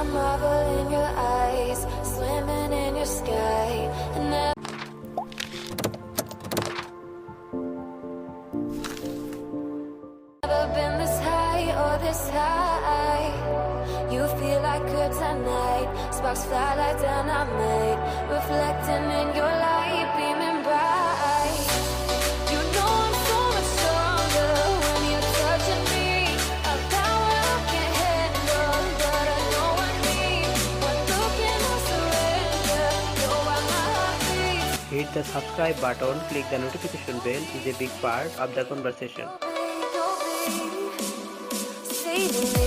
I marvel in your eyes, swimming in your sky, and never been this high or this high. You feel like kryptonite, sparks fly like dynamite, reflecting in your light, beaming bright. You know I'm so much stronger when you're touching me. A power I can't handle, but I know I need. One look and I surrender. You're why my heart beats. Hit the subscribe button, click the notification bell is a big part of the conversation. Saving me.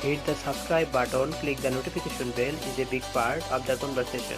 Hit the subscribe button, click the notification bell is a big part of the conversation.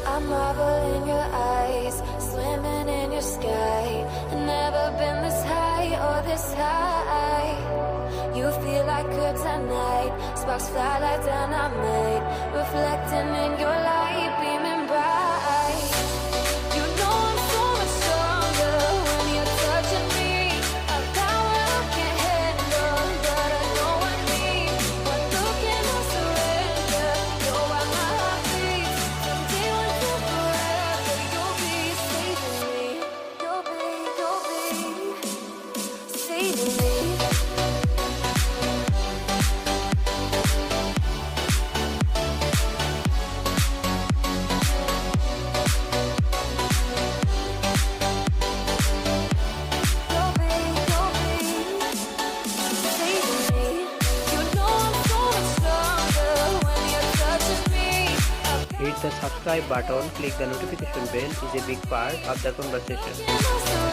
I marvel in your eyes, swimming in your sky, and never been this high or this high. You feel like kryptonite, sparks fly like dynamite, reflecting in your light, beaming bright. You know I'm so much stronger when you're touching me. A power I can't handle, but I know I need. One look and I surrender. You're why my heart beats. From day one to forever, you'll be saving me. You'll be saving me. Hit the subscribe button, click the notification bell is a big part of the conversation.